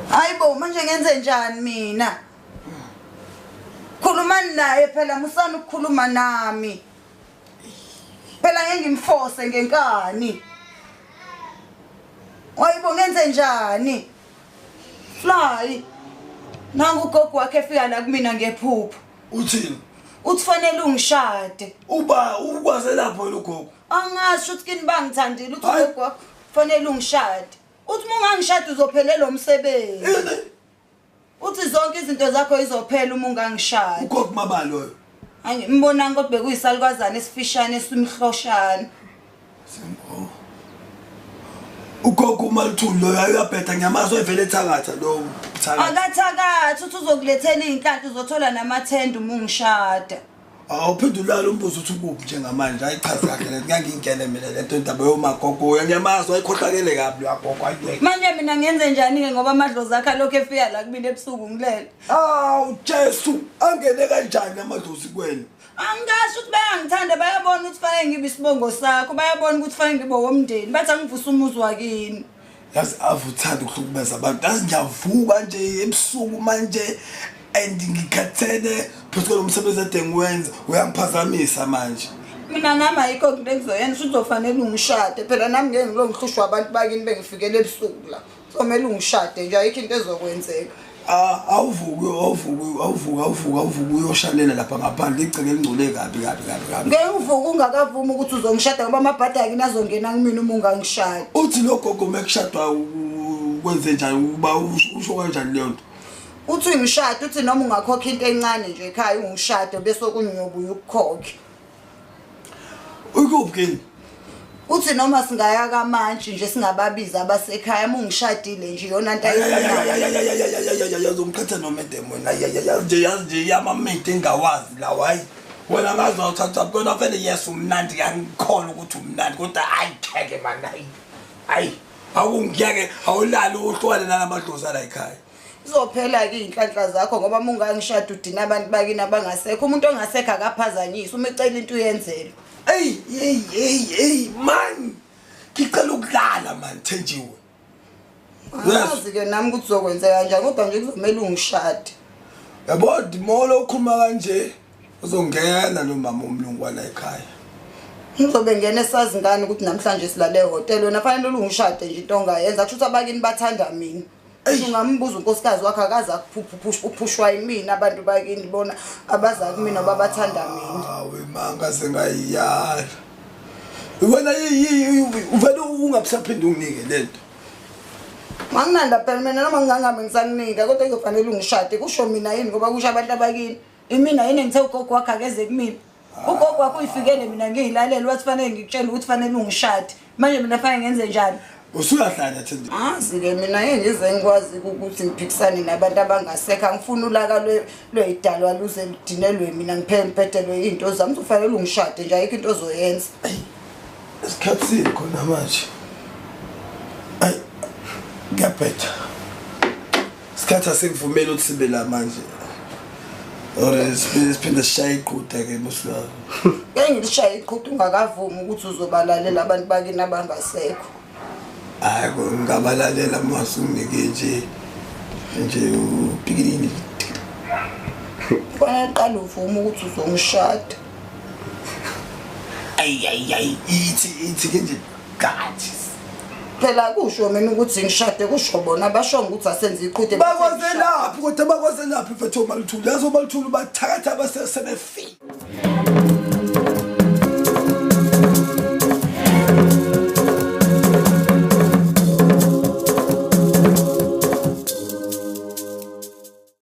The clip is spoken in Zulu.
Hayibo manje ngenze njani mina? Khuluma naye phela musana ukukhuluma nami. Phela ngeke ngimforce ngenkani. Hayibo ngenze njani? Fly. Nangu ugogo wakhe efika la kumina ngephupho. Uthini? Uthi fanele ungishade. Ukwaze lapho lo gogo. Angasho ukuthi kini bangithandile uthi ugogo wakho fanele ungishade. Uthi ungangishada uzophelelwa umsebenzi. Uthi zonke izinto zakho izophela uma ungangishada. Ugogo mabalo loyo. Hayi mbonanga ukuthi bekuyisalukazana esifishane esimhloshana. Simbo. Ugogo uMaluthulu loyo ayabhetha ngiyamazwe evele ethakatha lo thakatha. Akathakathi uthi uzokulethela izinhlanhla uzothola namathenda uma ungishada. Awuphendula lo mbuzo uthi kuphi njengamanje ayichaza kahle ngiyangingene mina lento indaba yomagogo ngiyamazi ayikhohlakele kabi lagogo ayibeke. Manje mina ngenze njani ke ngoba amadlozi akhe lokho efika la kumina ebusuku ngilele. Jesu angene kanjani amadlozi kwena? Angasho ukuthi bayangithanda bayabona ukuthi fanele ngibe isibongo sakho bayabona ukuthi fanele ngibe womndeni bathi angivuse umuzi wakini. Yazi avuthanda ukuhlukumeza abantu yazi ngiyavuka nje ebusuku manje and ngikhathele phela umsebenzi ade ngiwenza uyangiphazamisa manje. Mina nami ayikho into engizoyenza uzofanele ungishade phela nami ngeke ngilongihlushwa abantu bakini bengifikele ebusuku la. Somele ungishade nje ayikho into ezokwenzeka. Awuvuka uyoshalela lapha ngaphandle igceke elingcole kabi. Ngeke uvuka ungakavumi ukuthi uzongishada ngoba amabhadi akini azongena kumina uma ungangishada. Uthi lo gogo mekushadwa kwenze njani uba usho kanjani leyo nto? Uthi ngishade uthi noma ungakhokha into encane nje ekhaya ungishade bese kunyobuya ukukhokhe. Ukuphi? Uthi noma singaya kamanje nje singababiza abasekhaya uma ungishadile nje yona into ayifunayo. Yazomkhatha noma edemo yazi yamamente engawazi lawo hayi wena ngazi awuthatha kodwa vele yes umnandi ngiyakholwa ukuthi umnandi kodwa ayikheke man hayi awungiyake awulali uhlwane nalamadlozi ala ekhaya. Izophela ke inhlanhla zakho ngoba uma ungangishada udina abantu bakini abangasekho umuntu ongasekho akaphazanyisa uma ecela into uyenzelwe. Hey man ngicela ukulala man Thenjiwe. Yazi ke nami ukuthi uzokwenzeka kanjani kodwa nje kuzomela ungishade. Yabo dimolo ukhuluma kanje uzongena nomama umlungwana ekhaya. Ngizobe ngene esazi ngani ukuthi namhlanje silale ehotel wena fanele ungishade nje into ongayenza kusho ukuthi abakini bathanda mina. Ungambuza unkosikazi wakhe akaza kuphushwa yimina abantu bakini bona abaza kumina babathanda mina. Hawe manga sengayiyala. Wena uvela ungabusaphinde unginike lento. Manginanda phela mina noma ngingangabe ngisakunika kodwa kuzofanele ungishade kusho mina yini ngoba kusho abantu abakini. Imina yini ngithe ugogo wakhe akeze kumina. Ugogo wakhe uyifikele mina ngiyilalela wathi fanele ngikutshela ukuthi fanele ungishade. Manje mina fanele ngenze njani? Usuyahlala Thenjiwe. Ke mina ngize ngikwazi ukuthi ngiphikisane nabantu abangasekho angifuni ulaka lweyidalwa luze ludinelwe mina ngiphethelwe izinto zami kufanele ungishade nje ayikho into ozoyenza. Isikhathi khona manje. Ngiyaphetha. Isikhathi asengivumela ukuthi sibe la manje. Ora siphinde sishaye iqhude ke busika. Ngeke ngishaye iqhude ungakavumi ukuthi uzobalalela abantu bakini abangasekho. Hayi ngabalalela masunike nje ubhikini. Kufanele qala uvuma ukuthi uzongishada. Ithi nje gathi. Phela kusho mina ukuthi ngishade kusho bona basho ukuthi asenze iqhude. Bakwazelaphi kodwa bakwazelaphi mfethu uMaluthulu yazi uMaluthulu bathakatha abasebefika.